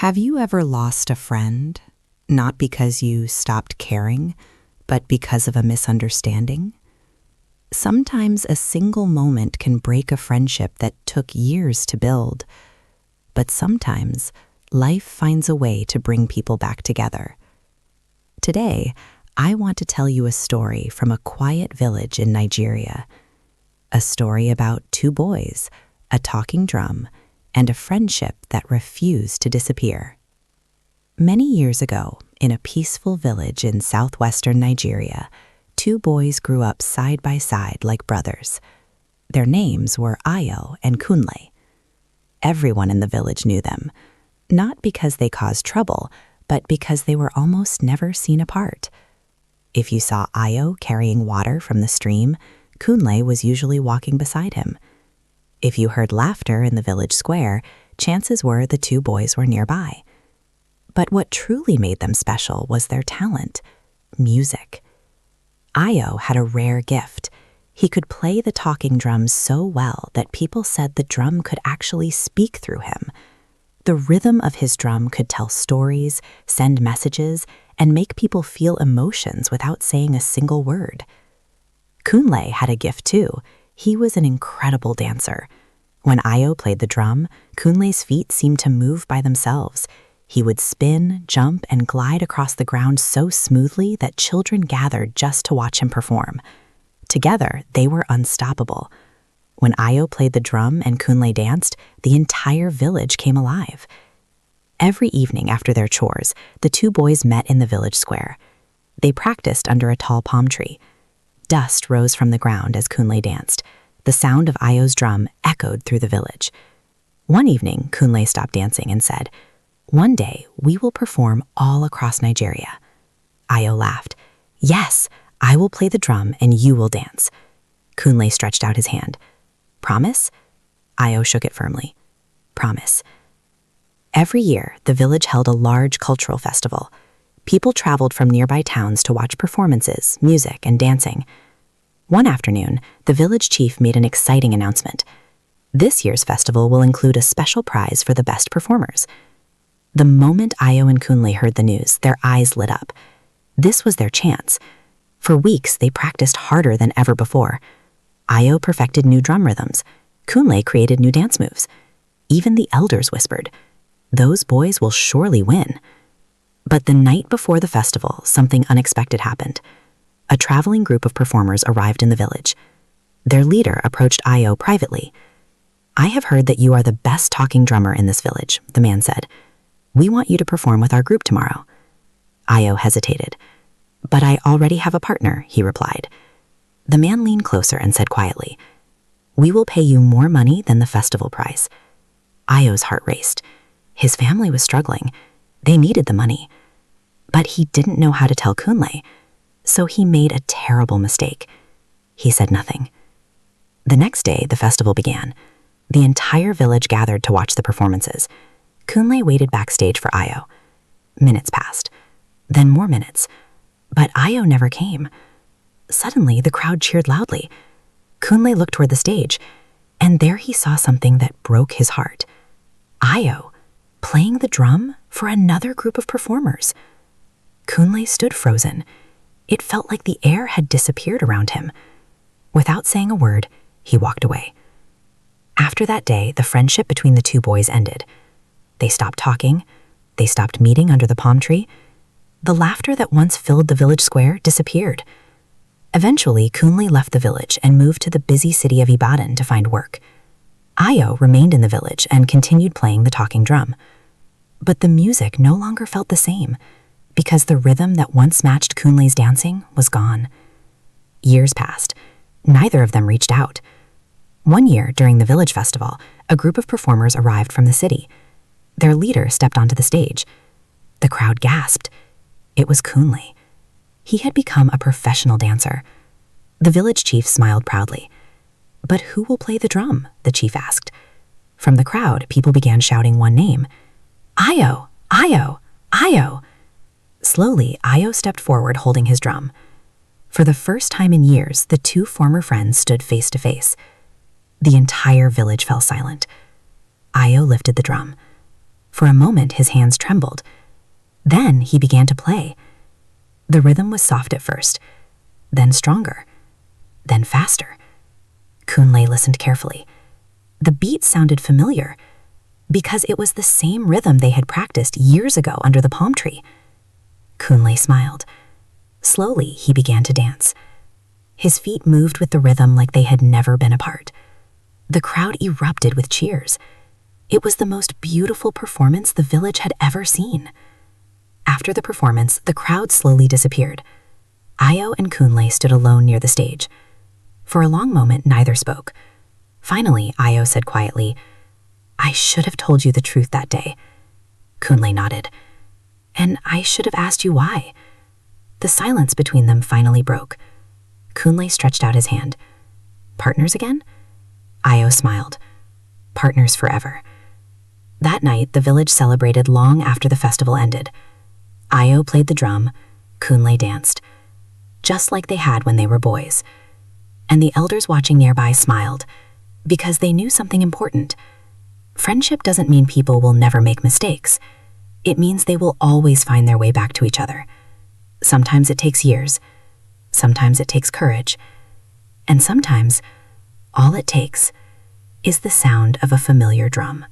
Have you ever lost a friend, not because you stopped caring, but because of a misunderstanding? Sometimes a single moment can break a friendship that took years to build, but sometimes life finds a way to bring people back together. Today, I want to tell you a story from a quiet village in Nigeria, a story about two boys, a talking drum, and a friendship that refused to disappear. Many years ago, in a peaceful village in southwestern Nigeria, two boys grew up side by side like brothers. Their names were Ayo and Kunle. Everyone in the village knew them, not because they caused trouble, but because they were almost never seen apart. If you saw Ayo carrying water from the stream, Kunle was usually walking beside him. If you heard laughter in the village square, chances were the two boys were nearby. But what truly made them special was their talent, music. Ayo had a rare gift. He could play the talking drum so well that people said the drum could actually speak through him. The rhythm of his drum could tell stories, send messages, and make people feel emotions without saying a single word. Kunle had a gift too. He was an incredible dancer. When Ayo played the drum, Kunle's feet seemed to move by themselves. He would spin, jump, and glide across the ground so smoothly that children gathered just to watch him perform. Together, they were unstoppable. When Ayo played the drum and Kunle danced, the entire village came alive. Every evening after their chores, the two boys met in the village square. They practiced under a tall palm tree. Dust rose from the ground as Kunle danced. The sound of Ayo's drum echoed through the village. One evening, Kunle stopped dancing and said, "One day, we will perform all across Nigeria." Ayo laughed. "Yes, I will play the drum and you will dance." Kunle stretched out his hand. "Promise?" Ayo shook it firmly. "Promise." Every year, the village held a large cultural festival. People traveled from nearby towns to watch performances, music, and dancing. One afternoon, the village chief made an exciting announcement. This year's festival will include a special prize for the best performers. The moment Ayo and Kunle heard the news, their eyes lit up. This was their chance. For weeks, they practiced harder than ever before. Ayo perfected new drum rhythms. Kunle created new dance moves. Even the elders whispered, "Those boys will surely win." But the night before the festival, something unexpected happened. A traveling group of performers arrived in the village. Their leader approached Ayo privately. "I have heard that you are the best talking drummer in this village," the man said. "We want you to perform with our group tomorrow." Ayo hesitated. "But I already have a partner," he replied. The man leaned closer and said quietly, "We will pay you more money than the festival price." Ayo's heart raced. His family was struggling. They needed the money. But he didn't know how to tell Kunle, so he made a terrible mistake. He said nothing. The next day, the festival began. The entire village gathered to watch the performances. Kunle waited backstage for Ayo. Minutes passed, then more minutes, but Ayo never came. Suddenly, the crowd cheered loudly. Kunle looked toward the stage, and there he saw something that broke his heart. Ayo, playing the drum for another group of performers. Kunle stood frozen. It felt like the air had disappeared around him. Without saying a word, he walked away. After that day, the friendship between the two boys ended. They stopped talking. They stopped meeting under the palm tree. The laughter that once filled the village square disappeared. Eventually, Kunle left the village and moved to the busy city of Ibadan to find work. Ayo remained in the village and continued playing the talking drum. But the music no longer felt the same, because the rhythm that once matched Kunle's dancing was gone. Years passed. Neither of them reached out. One year, during the village festival, a group of performers arrived from the city. Their leader stepped onto the stage. The crowd gasped. It was Kunle. He had become a professional dancer. The village chief smiled proudly. "But who will play the drum?" the chief asked. From the crowd, people began shouting one name. "Ayo! Ayo! Ayo!" Slowly, Ayo stepped forward holding his drum. For the first time in years, the two former friends stood face to face. The entire village fell silent. Ayo lifted the drum. For a moment, his hands trembled. Then he began to play. The rhythm was soft at first, then stronger, then faster. Kunle listened carefully. The beat sounded familiar, because it was the same rhythm they had practiced years ago under the palm tree. Kunle smiled. Slowly, he began to dance. His feet moved with the rhythm like they had never been apart. The crowd erupted with cheers. It was the most beautiful performance the village had ever seen. After the performance, the crowd slowly disappeared. Ayo and Kunle stood alone near the stage. For a long moment, neither spoke. Finally, Ayo said quietly, "I should have told you the truth that day." Kunle nodded. "And I should have asked you why." The silence between them finally broke. Kunle stretched out his hand. "Partners again?" Ayo smiled. "Partners forever." That night, the village celebrated long after the festival ended. Ayo played the drum, Kunle danced, just like they had when they were boys. And the elders watching nearby smiled, because they knew something important. Friendship doesn't mean people will never make mistakes. It means they will always find their way back to each other. Sometimes it takes years, sometimes it takes courage, and sometimes all it takes is the sound of a familiar drum.